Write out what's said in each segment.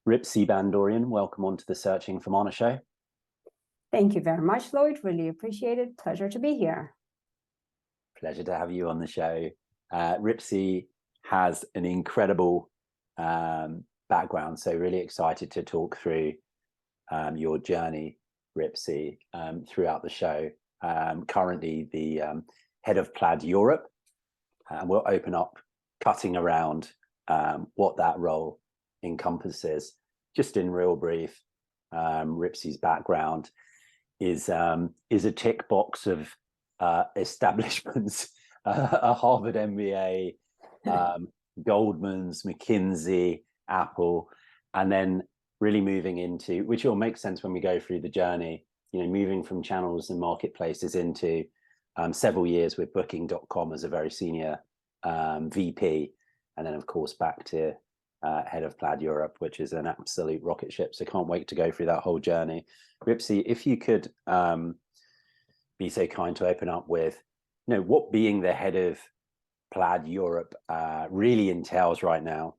Ripsy Bandourian, welcome onto the Searching for Mana show. Thank you very much, Lloyd. Really appreciate it. Pleasure to be here. Pleasure to have you on the show. Ripsy has an incredible background, so really excited to talk through your journey, Ripsy, throughout the show. Currently the Head of Plaid Europe, and we'll open up cutting around what that role encompasses. Just in real brief, Ripsy's background is a tick box of establishments, a Harvard MBA, Goldman's, McKinsey, Apple, and then really moving into, which will make sense when we go through the journey, moving from channels and marketplaces into several years with Booking.com as a very senior VP, and then of course back to Head of Plaid Europe, which is an absolute rocket ship. So can't wait to go through that whole journey. Ripsy, if you could be so kind to open up with, what being the Head of Plaid Europe really entails right now.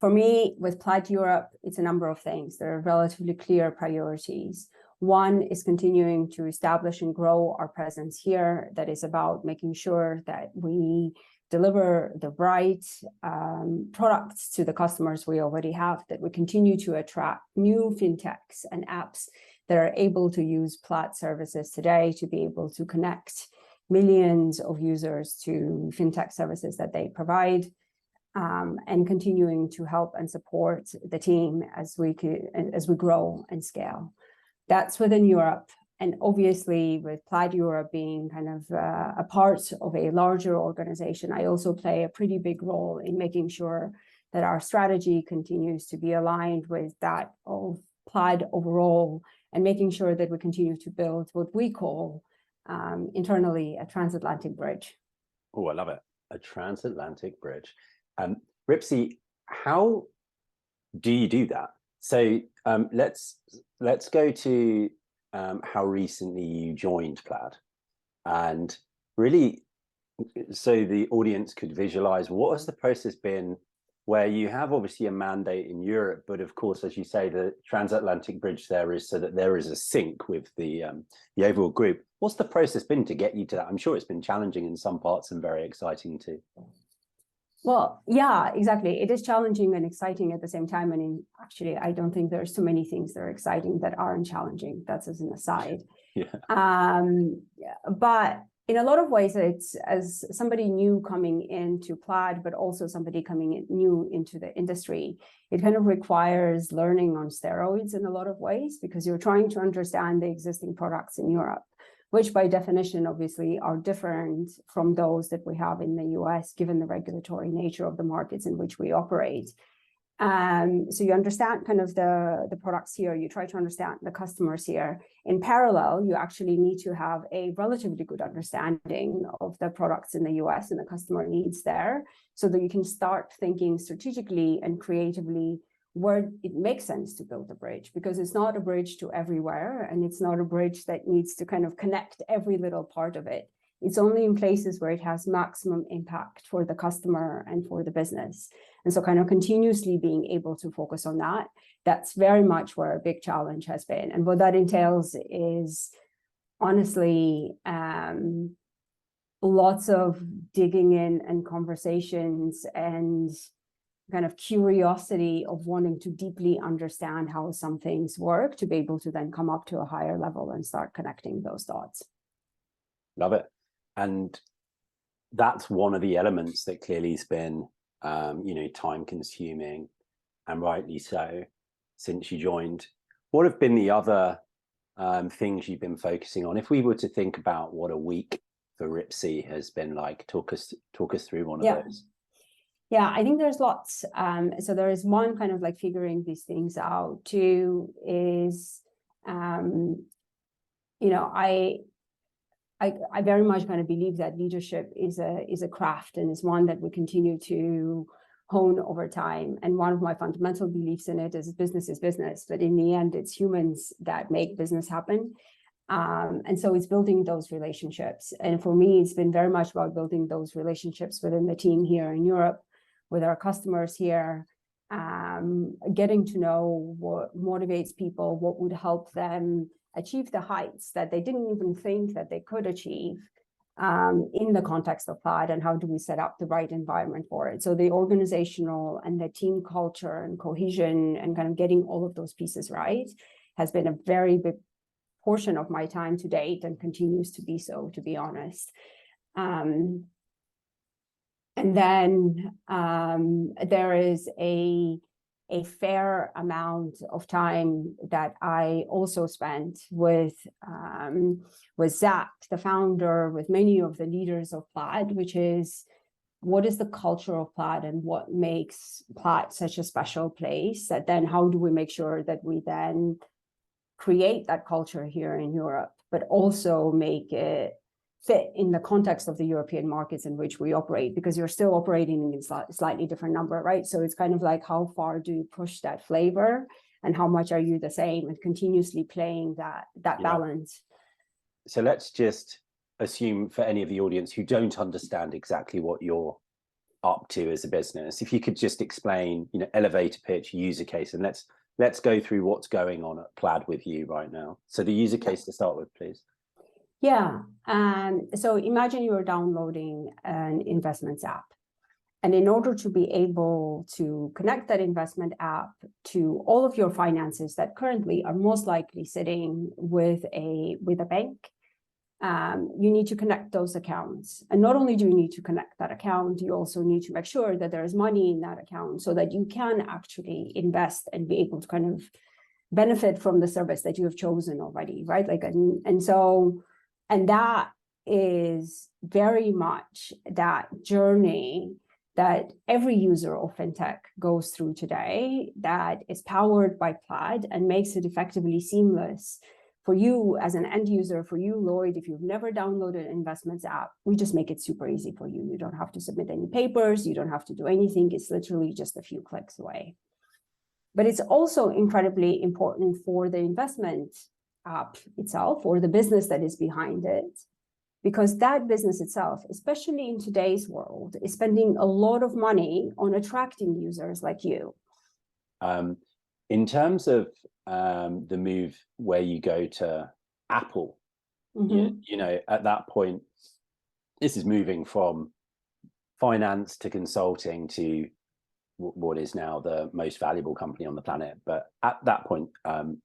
For me, with Plaid Europe, it's a number of things. There are relatively clear priorities. One is continuing to establish and grow our presence here. That is about making sure that we deliver the right products to the customers we already have, that we continue to attract new fintechs and apps that are able to use Plaid services today to be able to connect millions of users to fintech services that they provide, and continuing to help and support the team as we grow and scale. That's within Europe. And obviously, with Plaid Europe being kind of a part of a larger organization, I also play a pretty big role in making sure that our strategy continues to be aligned with that of Plaid overall, and making sure that we continue to build what we call internally a transatlantic bridge. Oh, I love it. A transatlantic bridge. Ripsy, how do you do that? So let's go to how recently you joined Plaid, and really, so the audience could visualize, what has the process been where you have obviously a mandate in Europe, but of course, as you say, the transatlantic bridge there is so that there is a sync with the overall group. What's the process been to get you to that? I'm sure it's been challenging in some parts and very exciting too. Well, yeah, exactly. It is challenging and exciting at the same time. And actually, I don't think there's too many things that are exciting that aren't challenging. That's as an aside. Yeah. But in a lot of ways, it's as somebody new coming into Plaid, but also somebody coming in new into the industry, it kind of requires learning on steroids in a lot of ways, because you're trying to understand the existing products in Europe, which by definition, obviously, are different from those that we have in the US, given the regulatory nature of the markets in which we operate. So you understand kind of the products here, you try to understand the customers here. In parallel, you actually need to have a relatively good understanding of the products in the US and the customer needs there, so that you can start thinking strategically and creatively where it makes sense to build a bridge, because it's not a bridge to everywhere, and it's not a bridge that needs to kind of connect every little part of it. It's only in places where it has maximum impact for the customer and for the business. And so kind of continuously being able to focus on that, that's very much where a big challenge has been. And what that entails is honestly lots of digging in and conversations and kind of curiosity of wanting to deeply understand how some things work, to be able to then come up to a higher level and start connecting those dots. Love it. And that's one of the elements that clearly has been, time consuming, and rightly so, since you joined. What have been the other things you've been focusing on? If we were to think about what a week for Ripsy has been like, talk us through one of those. Yeah, I think there's lots. So there is one, kind of like figuring these things out. Two is, I very much kind of believe that leadership is a craft, and is one that we continue to hone over time. And one of my fundamental beliefs in it is business, but in the end, it's humans that make business happen. And so it's building those relationships. And for me, it's been very much about building those relationships within the team here in Europe, with our customers here, getting to know what motivates people, what would help them achieve the heights that they didn't even think that they could achieve in the context of Plaid, and how do we set up the right environment for it. So the organizational and the team culture and cohesion and kind of getting all of those pieces right has been a very big portion of my time to date, and continues to be so, to be honest. And then there is a fair amount of time that I also spent with Zach, the founder, with many of the leaders of Plaid, which is, what is the culture of Plaid and what makes Plaid such a special place? That then how do we make sure that we then create that culture here in Europe, but also make it fit in the context of the European markets in which we operate, because you're still operating in a slightly different number, right? So it's kind of like, how far do you push that flavor, and how much are you the same, and continuously playing that balance. So let's just assume, for any of the audience who don't understand exactly what you're up to as a business, if you could just explain, elevator pitch, user case, and let's go through what's going on at Plaid with you right now. So the user case to start with, please. Yeah, so imagine you're downloading an investments app. And in order to be able to connect that investment app to all of your finances that currently are most likely sitting with a bank, you need to connect those accounts. And not only do you need to connect that account, you also need to make sure that there's money in that account so that you can actually invest and be able to kind of benefit from the service that you have chosen already, right? And that is very much that journey that every user of fintech goes through today, that is powered by Plaid and makes it effectively seamless for you as an end user. For you, Lloyd, if you've never downloaded an investments app, we just make it super easy for you. You don't have to submit any papers. You don't have to do anything. It's literally just a few clicks away. But it's also incredibly important for the investment app itself, or the business that is behind it, because that business itself, especially in today's world, is spending a lot of money on attracting users like you. In terms of the move where you go to Apple, at that point, this is moving from finance to consulting to what is now the most valuable company on the planet, but at that point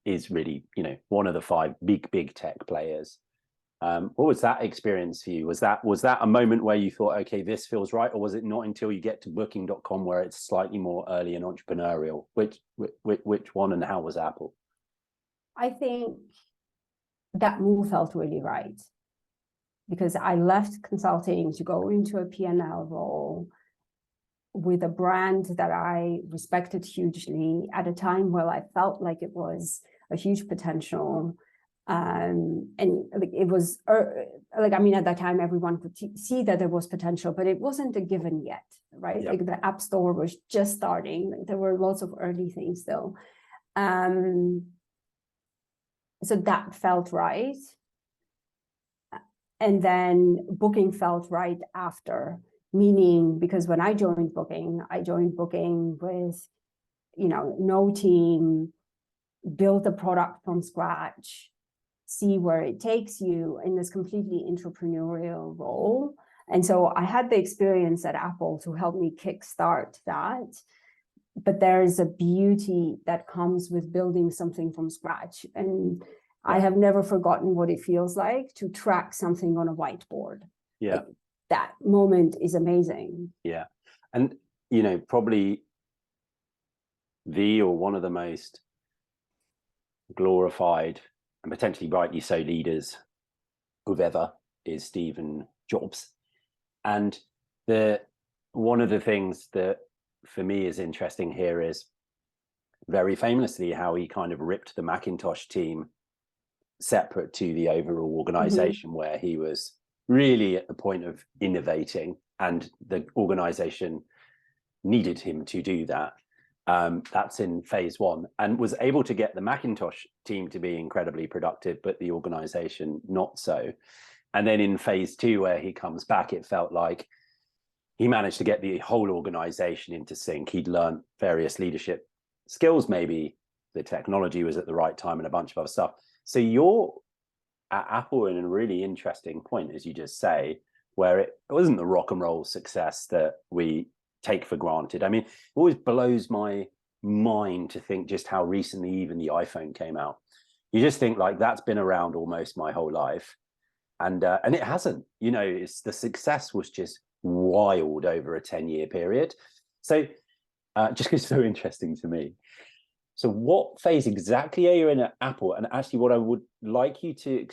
is really one of the 5 big tech players. What was that experience for you? Was that a moment where you thought, okay, this feels right, or was it not until you get to booking.com where it's slightly more early and entrepreneurial? Which one, and how was Apple? I think that move felt really right, because I left consulting to go into a P&L role with a brand that I respected hugely at a time where I felt like it was a huge potential. And it was at that time, everyone could see that there was potential, but it wasn't a given yet, right? Yep. Like the App Store was just starting. There were lots of early things still. So that felt right. And then Booking felt right after. Meaning, because when I joined Booking with, no team, build the product from scratch, see where it takes you in this completely entrepreneurial role. And so I had the experience at Apple to help me kickstart that. But there's a beauty that comes with building something from scratch. And I have never forgotten what it feels like to track something on a whiteboard. Yeah. That moment is amazing. Yeah. And, probably one of the most glorified and potentially rightly so leaders of ever is Stephen Jobs. And one of the things that for me is interesting here is very famously how he kind of ripped the Macintosh team separate to the overall organization, where he was really at the point of innovating and the organization needed him to do that. That's in phase 1, and was able to get the Macintosh team to be incredibly productive, but the organization not so. And then in phase 2, where he comes back, it felt like he managed to get the whole organization into sync. He'd learned various leadership skills, maybe the technology was at the right time and a bunch of other stuff. So you're at Apple in a really interesting point, as you just say, where it wasn't the rock and roll success that we take for granted. I mean, it always blows my mind to think just how recently even the iPhone came out. You just think like that's been around almost my whole life. And it hasn't, you know, it's the success was just wild over a 10-year period. So just it's so interesting to me. So what phase exactly are you in at Apple? And actually what I would like you to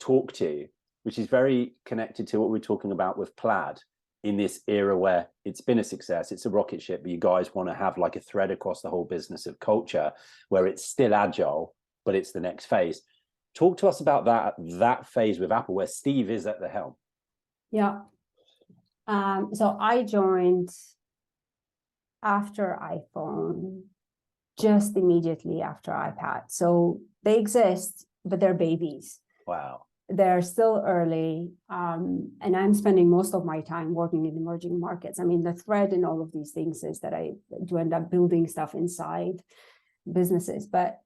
talk to, which is very connected to what we're talking about with Plaid in this era where it's been a success, it's a rocket ship, but you guys want to have like a thread across the whole business of culture where it's still agile, but it's the next phase. Talk to us about that phase with Apple where Steve is at the helm. Yeah. So I joined after iPhone, just immediately after iPad. So they exist, but they're babies. Wow. They're still early. And I'm spending most of my time working in emerging markets. I mean, the thread in all of these things is that I do end up building stuff inside businesses. But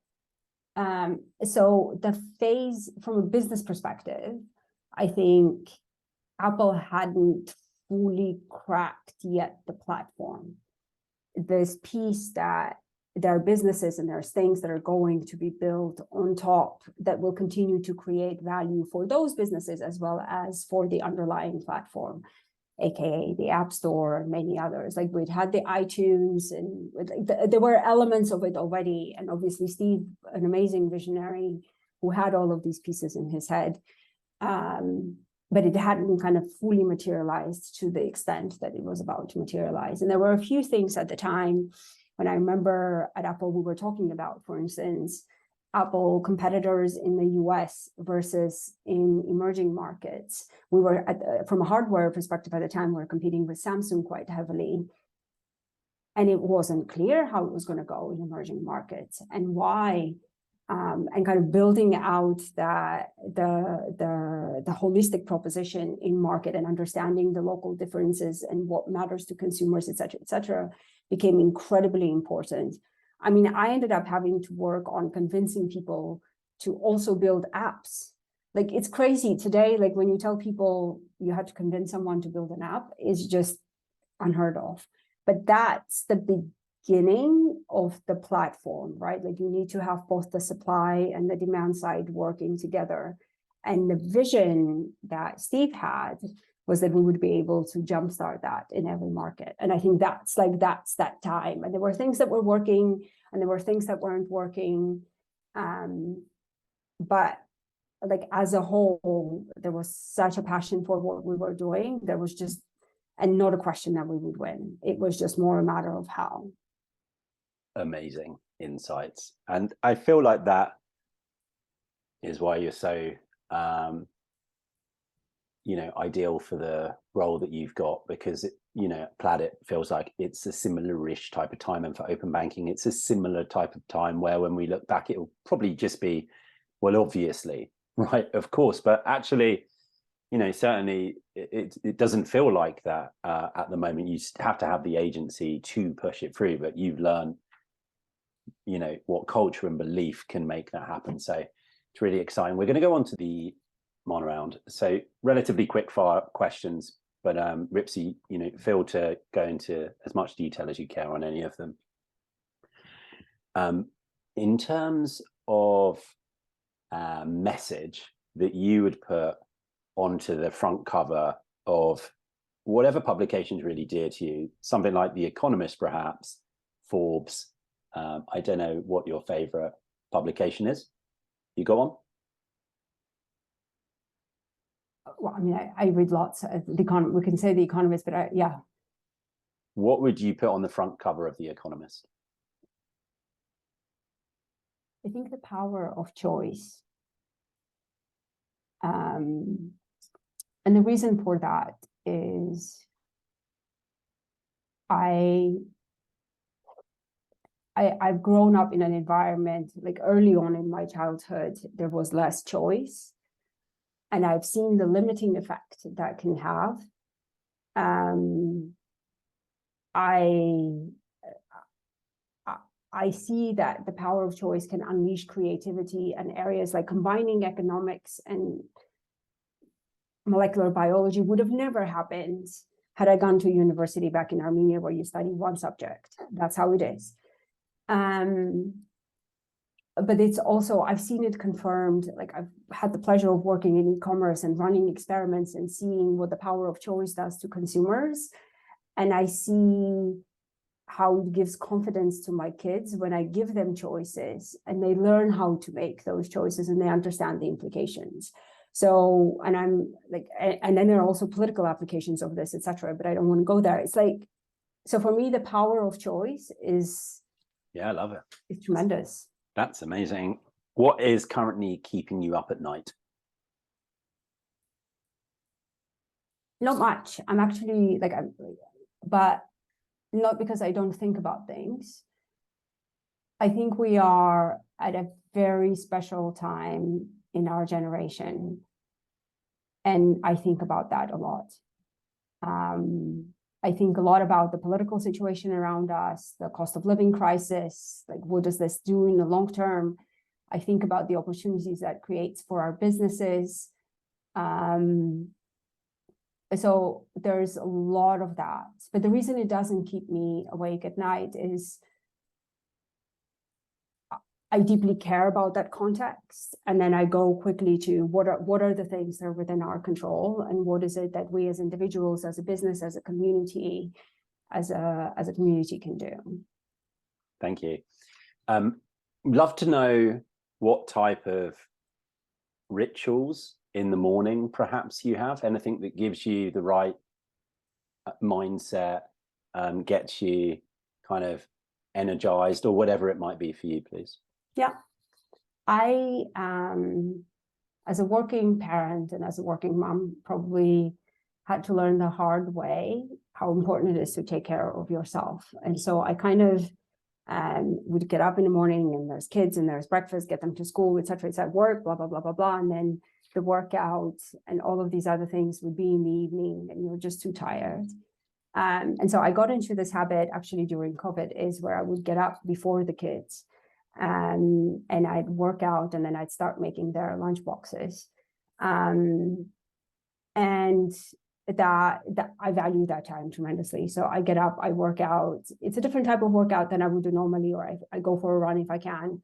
so the phase from a business perspective, I think Apple hadn't fully cracked yet the platform. This piece that there are businesses and there's things that are going to be built on top that will continue to create value for those businesses as well as for the underlying platform, aka the App Store and many others. Like we'd had the iTunes and there were elements of it already. And obviously Steve, an amazing visionary who had all of these pieces in his head, but it hadn't kind of fully materialized to the extent that it was about to materialize. And there were a few things at the time when I remember at Apple, we were talking about, for instance, Apple competitors in the US versus in emerging markets. We were, from a hardware perspective at the time, we were competing with Samsung quite heavily. And it wasn't clear how it was going to go in emerging markets and why. And kind of building out that the holistic proposition in market and understanding the local differences and what matters to consumers, et cetera, became incredibly important. I mean, I ended up having to work on convincing people to also build apps. Like it's crazy today, like when you tell people you had to convince someone to build an app is just unheard of. But that's the beginning of the platform, right? Like you need to have both the supply and the demand side working together. And the vision that Steve had was that we would be able to jumpstart that in every market. And I think that's that time. And there were things that were working and there were things that weren't working. But like as a whole, there was such a passion for what we were doing. There was just, and not a question that we would win. It was just more a matter of how. Amazing insights. And I feel like that is why you're so ideal for the role that you've got, because Plaid, it feels like it's a similar-ish type of time, and for open banking it's a similar type of time where when we look back it'll probably just be, well, obviously, right, of course, but actually certainly it doesn't feel like that at the moment. You have to have the agency to push it through, but you've learned what culture and belief can make that happen. So it's really exciting. We're going to go on to the monoraund. So relatively quick fire questions, but Ripsy, feel to go into as much detail as you care on any of them. In terms of message that you would put onto the front cover of whatever publications really dear to you, something like The Economist, perhaps, Forbes, I don't know what your favorite publication is. You go on. Well, I mean, I read lots of The Economist. We can say The Economist, but yeah. What would you put on the front cover of The Economist? I think the power of choice. And the reason for that is I've grown up in an environment, like early on in my childhood, there was less choice. And I've seen the limiting effect that can have. I see that the power of choice can unleash creativity in areas like combining economics and molecular biology would have never happened had I gone to university back in Armenia where you study one subject. That's how it is. But it's also, I've seen it confirmed, like I've had the pleasure of working in e-commerce and running experiments and seeing what the power of choice does to consumers. And I see how it gives confidence to my kids when I give them choices and they learn how to make those choices and they understand the implications. So, and I'm like, and then there are also political applications of this, etc. But I don't want to go there. It's like, so for me, the power of choice is, yeah, I love it. It's tremendous. That's amazing. What is currently keeping you up at night? Not much. I'm actually like, but not because I don't think about things. I think we are at a very special time in our generation. And I think about that a lot. I think a lot about the political situation around us, the cost of living crisis, like what does this do in the long term? I think about the opportunities that creates for our businesses. So there's a lot of that. But the reason it doesn't keep me awake at night is I deeply care about that context. And then I go quickly to what are the things that are within our control and what is it that we as individuals, as a business, as a community, as a community can do. Thank you. Love to know what type of rituals in the morning perhaps you have, anything that gives you the right mindset, gets you kind of energized or whatever it might be for you, please. Yeah, I, as a working parent and as a working mom, probably had to learn the hard way how important it is to take care of yourself. And so I kind of would get up in the morning and there's kids and there's breakfast, get them to school, etc., work, blah, blah, blah, blah, blah. And then the workout and all of these other things would be in the evening and you're just too tired. And so I got into this habit actually during COVID is where I would get up before the kids. And I'd work out and then I'd start making their lunch boxes. And that I value that time tremendously. So I get up, I work out. It's a different type of workout than I would do normally, or I go for a run if I can.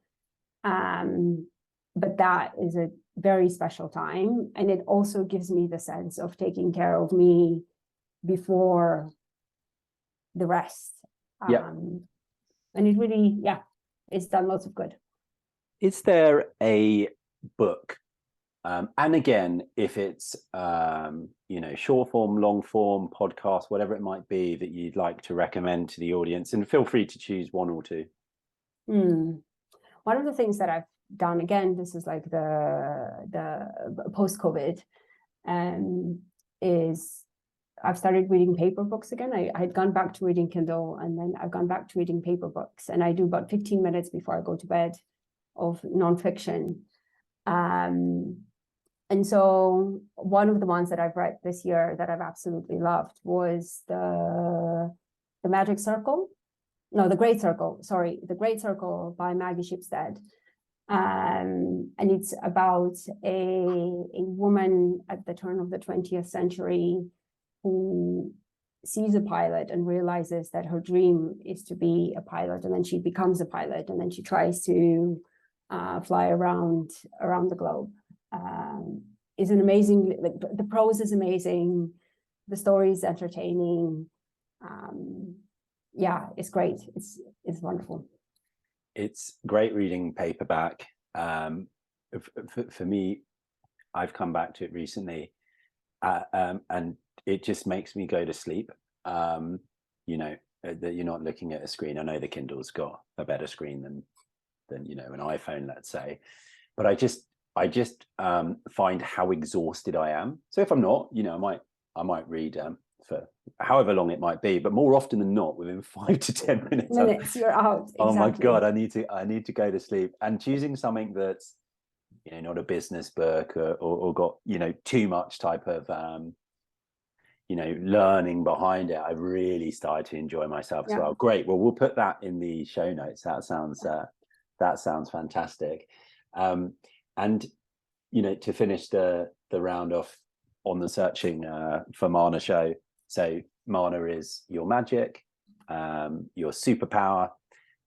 But that is a very special time. And it also gives me the sense of taking care of me before the rest. Yeah. And it really, yeah, it's done lots of good. Is there a book? And again, if it's, short form, long form, podcast, whatever it might be that you'd like to recommend to the audience, and feel free to choose one or two. One of the things that I've done, again, this is like the post-COVID, is I've started reading paper books again. I had gone back to reading Kindle and then I've gone back to reading paper books, and I do about 15 minutes before I go to bed of nonfiction. And so one of the ones that I've read this year that I've absolutely loved was the Magic Circle. No, The Great Circle, sorry, The Great Circle by Maggie Shipstead. And it's about a woman at the turn of the 20th century who sees a pilot and realizes that her dream is to be a pilot, and then she becomes a pilot, and then she tries to fly around the globe. Is an amazing, like, the prose is amazing, the story is entertaining. Yeah, it's great. It's wonderful. It's great reading paperback. For me, I've come back to it recently, and it just makes me go to sleep. That you're not looking at a screen. I know the Kindle's got a better screen than an iPhone, let's say, but I just find how exhausted I am. So if I'm not, I might read for however long it might be, but more often than not, within 5 to 10 minutes, you're out. Exactly. Oh my God, I need to go to sleep. And choosing something that's not a business book or got too much type of learning behind it, I really started to enjoy myself as well. Great. Well, we'll put that in the show notes. That sounds fantastic. And to finish the round off on the Searching for Mana show. So Mana is your magic, your superpower.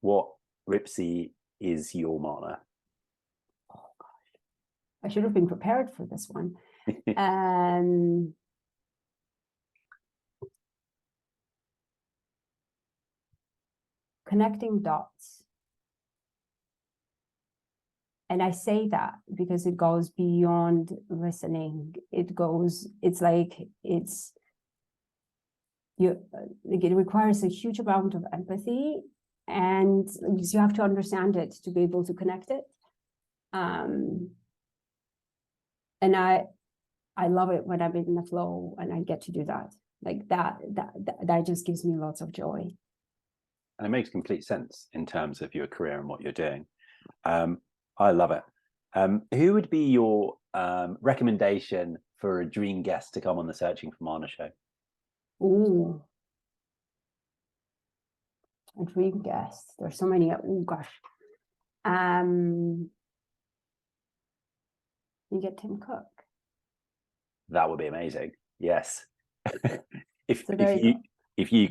What, Ripsy, is your Mana? Oh gosh, I should have been prepared for this one. Connecting dots. And I say that because it goes beyond listening. It requires a huge amount of empathy, and you have to understand it to be able to connect it. And I love it when I'm in the flow and I get to do that. Like that just gives me lots of joy. And it makes complete sense in terms of your career and what you're doing. I love it. Who would be your recommendation for a dream guest to come on the Searching for Mana show? Ooh, a dream guest. There's so many. Oh gosh. You get Tim Cook. That would be amazing. Yes. if you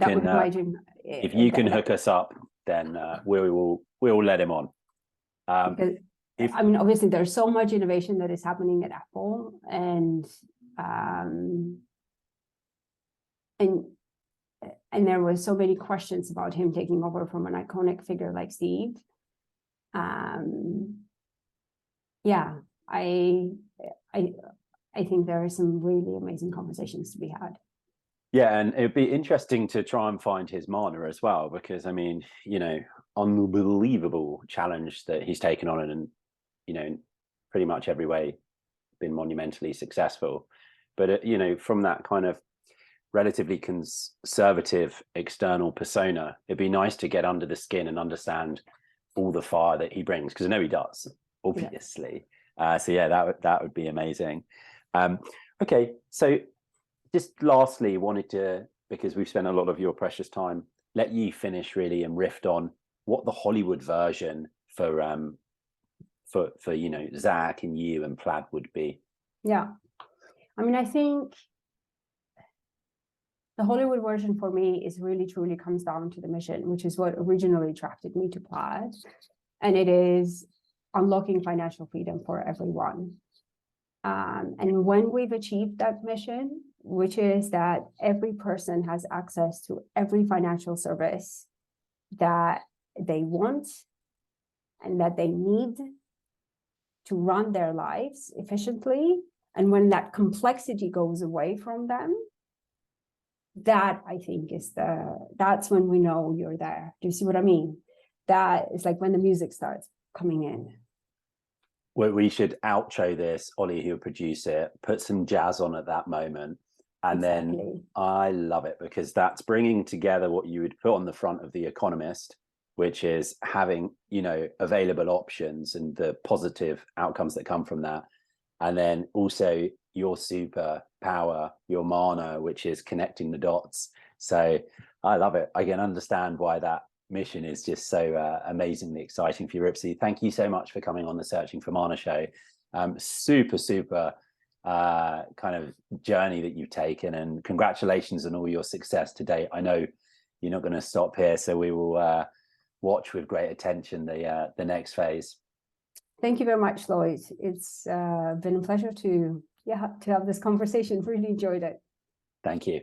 can hook us up, then we will let him on. Obviously there's so much innovation that is happening at Apple, and there was so many questions about him taking over from an iconic figure like Steve. I think there are some really amazing conversations to be had. Yeah, and it'd be interesting to try and find his Mana as well, because unbelievable challenge that he's taken on, and pretty much every way been monumentally successful. But from that kind of relatively conservative external persona, it'd be nice to get under the skin and understand all the fire that he brings, because I know he does, obviously. That would be amazing. Okay, so just lastly, wanted to, because we've spent a lot of your precious time, let you finish really and riff on what the Hollywood version for Zach and you and Plaid would be. Yeah, I think the Hollywood version for me is really truly comes down to the mission, which is what originally attracted me to Plaid, and it is unlocking financial freedom for everyone. And when we've achieved that mission, which is that every person has access to every financial service that they want and that they need to run their lives efficiently, and when that complexity goes away from them, that I think that's when we know you're there. Do you see what I mean? That is like when the music starts coming in. Well, we should outro this, Ollie, who'll produce it, put some jazz on at that moment. And then I love it, because that's bringing together what you would put on the front of The Economist, which is having, available options and the positive outcomes that come from that. And then also your superpower, your Mana, which is connecting the dots. So I love it. I can understand why that mission is just so amazingly exciting for you, Ripsy. Thank you so much for coming on the Searching for Mana show. Super kind of journey that you've taken, and congratulations on all your success today. I know you're not going to stop here, so we will watch with great attention the next phase. Thank you very much, Lloyd. It's been a pleasure to have this conversation. Really enjoyed it. Thank you.